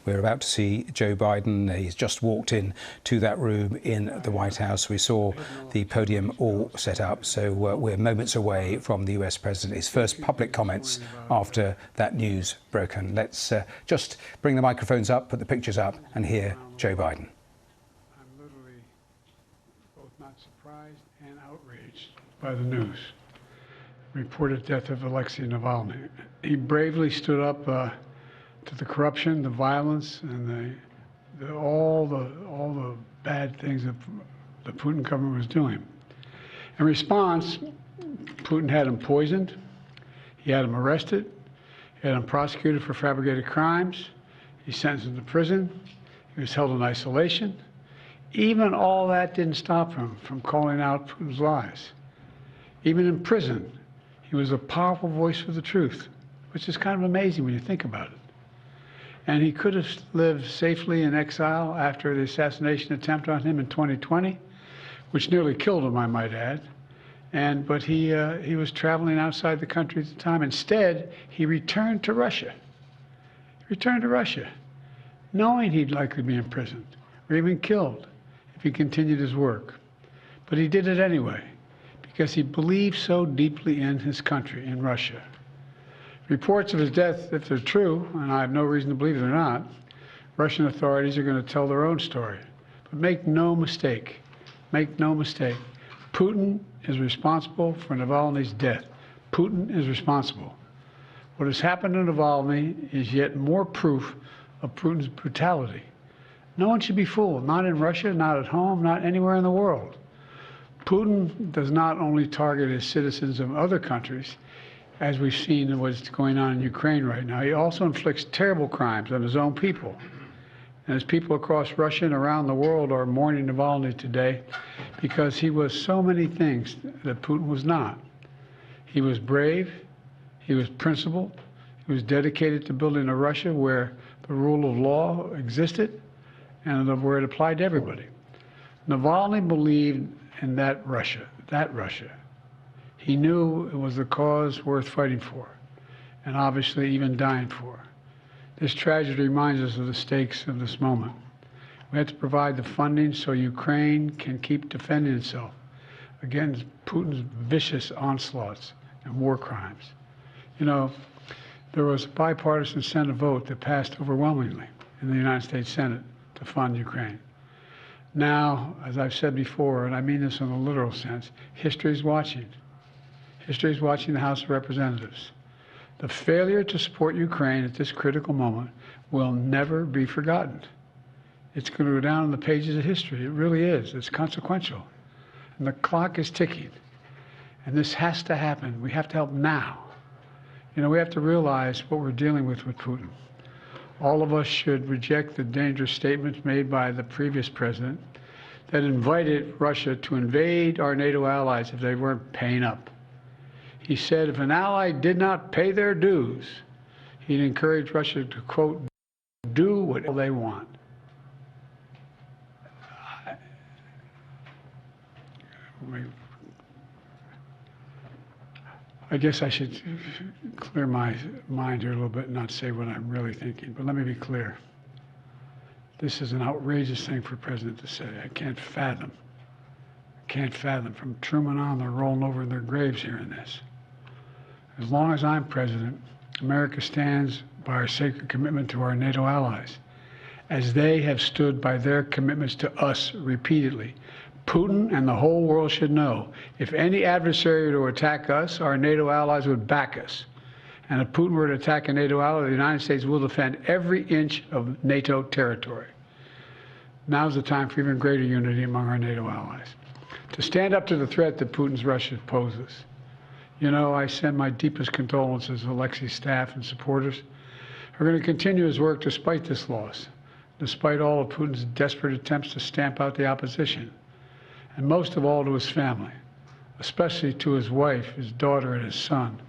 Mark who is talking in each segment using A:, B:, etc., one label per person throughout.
A: We're about to see Joe Biden. He's just walked in to that room in the White House. We saw the podium all set up, so we're moments away from the US president, his first public comments after that news broken. Let's just bring the microphones up, put the pictures up, and hear Joe Biden.
B: I'm literally both not surprised and outraged by the news. Reported death of Alexei Navalny. He bravely stood up to the corruption, the violence, and all the bad things that the Putin government was doing. In response, Putin had him poisoned, he had him arrested, he had him prosecuted for fabricated crimes, he sentenced him to prison, he was held in isolation. Even all that didn't stop him from calling out Putin's lies. Even in prison, he was a powerful voice for the truth, which is kind of amazing when you think about it. And he could have lived safely in exile after the assassination attempt on him in 2020, which nearly killed him, I might add. But he was traveling outside the country at the time. Instead, he returned to Russia. He returned to Russia, knowing he'd likely be imprisoned or even killed if he continued his work. But he did it anyway, because he believed so deeply in his country, in Russia. Reports of his death, if they're true, and I have no reason to believe they're not, Russian authorities are going to tell their own story. But make no mistake, Putin is responsible for Navalny's death. Putin is responsible. What has happened to Navalny is yet more proof of Putin's brutality. No one should be fooled, not in Russia, not at home, not anywhere in the world. Putin does not only target his citizens of other countries, as we've seen in what's going on in Ukraine right now. He also inflicts terrible crimes on his own people. And as people across Russia and around the world are mourning Navalny today because he was so many things that Putin was not. He was brave, he was principled, he was dedicated to building a Russia where the rule of law existed and where it applied to everybody. Navalny believed in that Russia. He knew it was a cause worth fighting for, and obviously even dying for. This tragedy reminds us of the stakes of this moment. We have to provide the funding so Ukraine can keep defending itself against Putin's vicious onslaughts and war crimes. You know, there was a bipartisan Senate vote that passed overwhelmingly in the United States Senate to fund Ukraine. Now, as I've said before, and I mean this in a literal sense, history is watching. History is watching the House of Representatives. The failure to support Ukraine at this critical moment will never be forgotten. It's going to go down in the pages of history. It really is. It's consequential. And the clock is ticking. And this has to happen. We have to help now. You know, we have to realize what we're dealing with Putin. All of us should reject the dangerous statements made by the previous president that invited Russia to invade our NATO allies if they weren't paying up. He said if an ally did not pay their dues, he'd encourage Russia to, quote, do whatever they want. I guess I should clear my mind here a little bit and not say what I'm really thinking, but let me be clear. This is an outrageous thing for a president to say. I can't fathom from Truman on, they're rolling over in their graves hearing this. As long as I'm president, America stands by our sacred commitment to our NATO allies, as they have stood by their commitments to us repeatedly. Putin and the whole world should know, if any adversary were to attack us, our NATO allies would back us. And if Putin were to attack a NATO ally, the United States will defend every inch of NATO territory. Now's the time for even greater unity among our NATO allies, to stand up to the threat that Putin's Russia poses. You know, I send my deepest condolences to Alexei's staff and supporters who are going to continue his work despite this loss, despite all of Putin's desperate attempts to stamp out the opposition, and most of all to his family, especially to his wife, his daughter, and his son,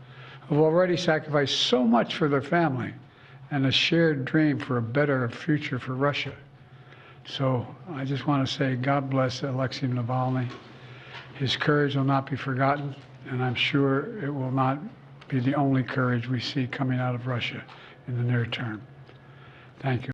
B: who have already sacrificed so much for their family and a shared dream for a better future for Russia. So I just want to say God bless Alexei Navalny. His courage will not be forgotten, and I'm sure it will not be the only courage we see coming out of Russia in the near term. Thank you.